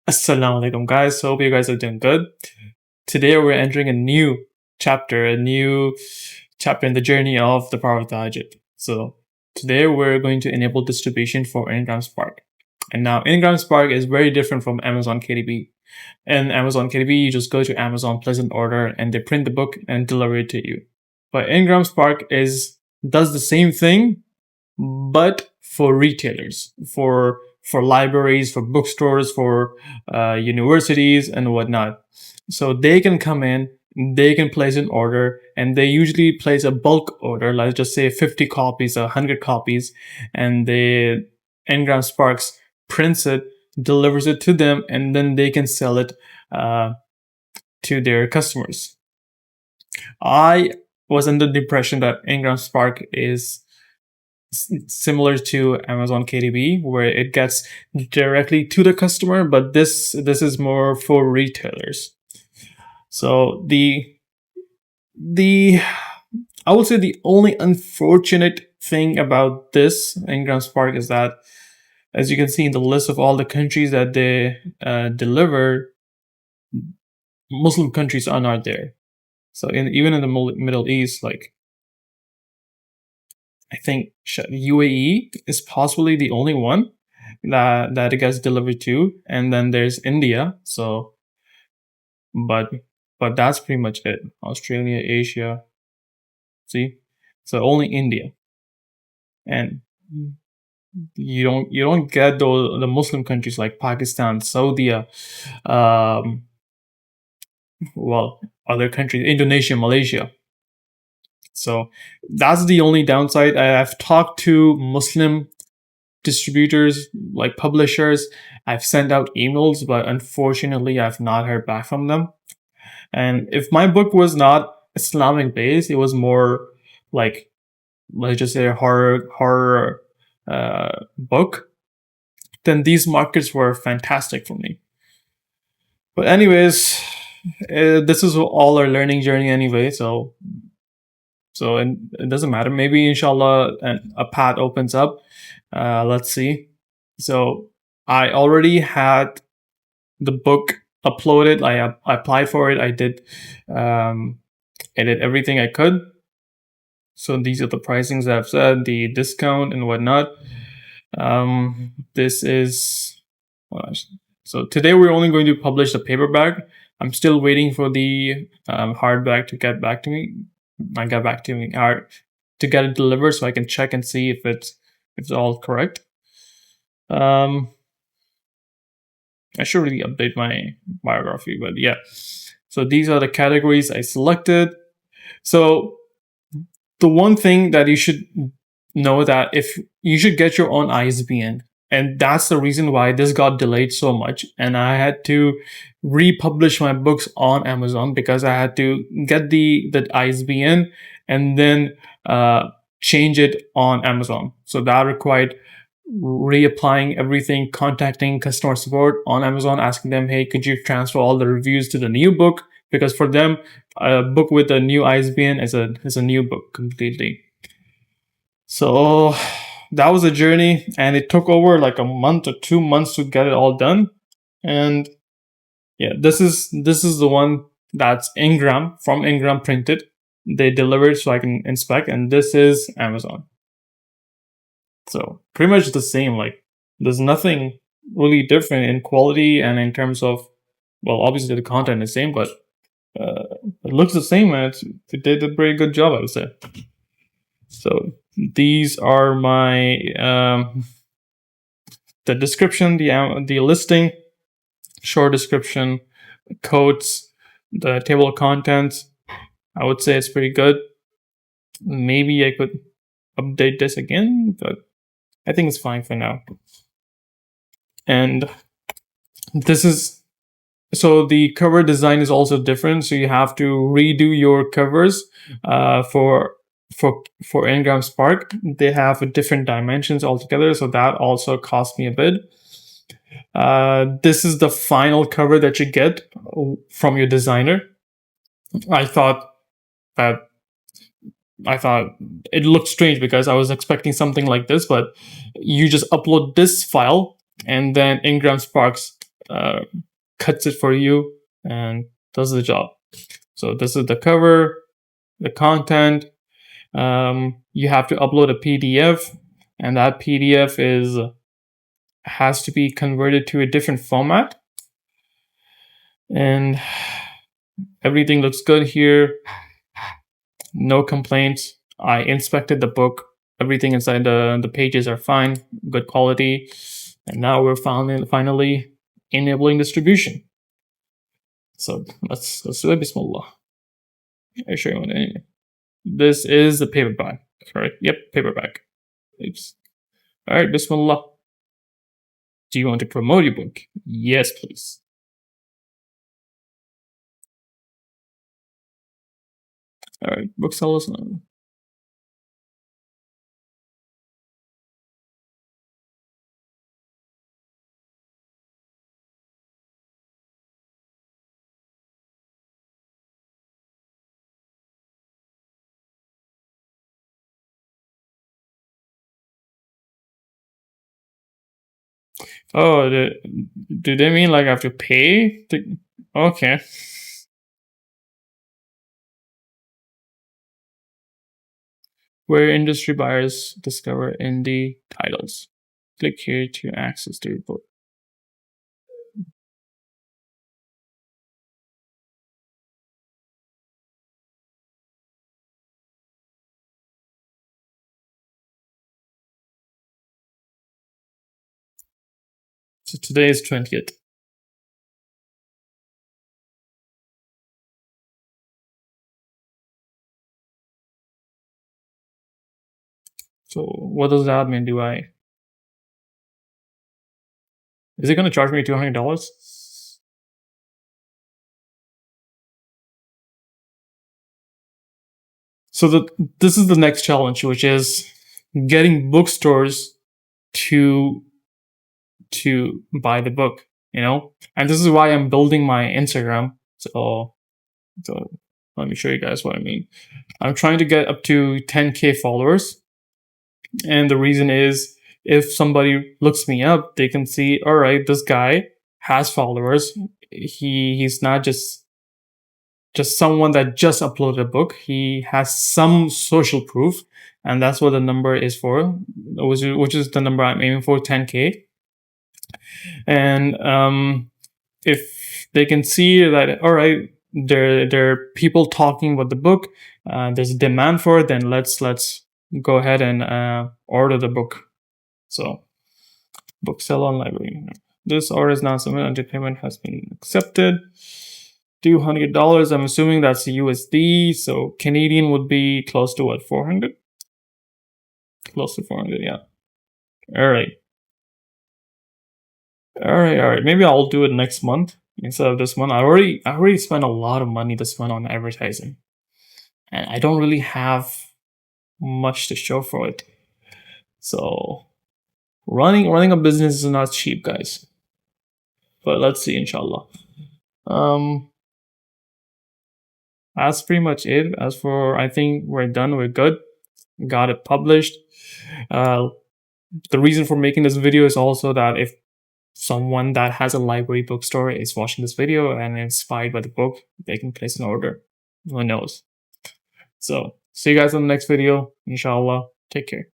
Assalamu alaikum, guys. Hope you guys are doing good. Today we're entering a new chapter in the journey of the Power of Tahajjud. So today we're going to enable distribution for IngramSpark. And now IngramSpark is very different from Amazon KDP. In Amazon KDP, you just go to Amazon, place an order, and they print the book and deliver it to you. But IngramSpark does the same thing, but for retailers, for libraries, for bookstores, for universities and whatnot. So they can come in, they can place an order, and they usually place a bulk order, let's just say 50 copies, 100 copies, and the IngramSparks prints it, delivers it to them, and then they can sell it to their customers. I was under the impression that IngramSpark is similar to Amazon KDP, where it gets directly to the customer, but this is more for retailers. So I would say the only unfortunate thing about this IngramSpark is that, as you can see in the list of all the countries that they deliver, Muslim countries are not there. So even in the Middle East, like I think UAE is possibly the only one that it gets delivered to, and then there's India. So, but that's pretty much it. Australia, Asia. See, so only India, and you don't get the Muslim countries like Pakistan, Saudi, well, other countries, Indonesia, Malaysia. So that's the only downside. I've talked to Muslim distributors, like publishers. I've sent out emails, but unfortunately, I've not heard back from them. And if my book was not Islamic based, it was more like, let's just say, a horror book, then these markets were fantastic for me. But anyways, this is all our learning journey anyway. So it doesn't matter. Maybe inshallah a path opens up. Let's see. So I already had the book uploaded. I applied for it. I did everything I could. So these are the pricings that I've said, the discount and whatnot. This is, so today we're only going to publish the paperback. I'm still waiting for the hardback to get back to me. To get it delivered so I can check and see if it's all correct. I should really update my biography, but yeah. So these are the categories I selected. So the one thing that you should know that if you should get your own ISBN, and that's the reason why this got delayed so much, and I had to republish my books on Amazon because I had to get the ISBN and then change it on Amazon. So that required reapplying everything, contacting customer support on Amazon, asking them, hey, could you transfer all the reviews to the new book? Because for them, a book with a new ISBN is a new book completely. So that was a journey, and it took over like a month or 2 months to get it all done. And yeah, this is the one that's from Ingram printed. They delivered so I can inspect, and this is Amazon. So pretty much the same. Like there's nothing really different in quality and in terms of, well, obviously the content is the same, but it looks the same, and it did a pretty good job, I would say. So these are my the description, the listing, short description, quotes, the table of contents. I would say it's pretty good. Maybe I could update this again, but I think it's fine for now. And so the cover design is also different. So you have to redo your covers for IngramSpark. They have different dimensions altogether, so that also cost me a bit. This is the final cover that you get from your designer. I thought it looked strange because I was expecting something like this, but you just upload this file and then IngramSpark cuts it for you and does the job. So this is the cover, the content. You have to upload a PDF, and that PDF has to be converted to a different format. And everything looks good here. No complaints. I inspected the book. Everything inside the pages are fine, good quality. And now we're finally enabling distribution. So let's do it. Bismillah. I show you what I This is the paperback, correct? Yep, paperback. Oops. All right, Bismillah. Do you want to promote your book? Yes, please. All right, booksellers. Oh, do they mean like I have to pay? Okay. Where industry buyers discover indie titles. Click here to access the report. So today is 20th. So what does that mean? Is it going to charge me $200? So this is the next challenge, which is getting bookstores to buy the book, and this is why I'm building my Instagram. So let me show you guys what I mean. I'm trying to get up to 10K followers, and the reason is if somebody looks me up, they can see, all right, this guy has followers. He's not just someone that just uploaded a book. He has some social proof, and that's what the number is for, which is the number I'm aiming for, 10K. And if they can see that, all right, there are people talking about the book, there's a demand for it, then let's go ahead and order the book. So bookseller on library. This order is now submitted until payment has been accepted. $200. I'm assuming that's USD. So Canadian would be close to what, 400? Close to 400, yeah. All right. Maybe I'll do it next month instead of this month. I already spent a lot of money this month on advertising, and I don't really have much to show for it. So running a business is not cheap, guys. But let's see, inshallah. That's pretty much it. As for, I think we're done. We're good. Got it published. The reason for making this video is also that if someone that has a library bookstore is watching this video and inspired by the book, they can place an order. Who knows? So see you guys in the next video. Inshallah. Take care.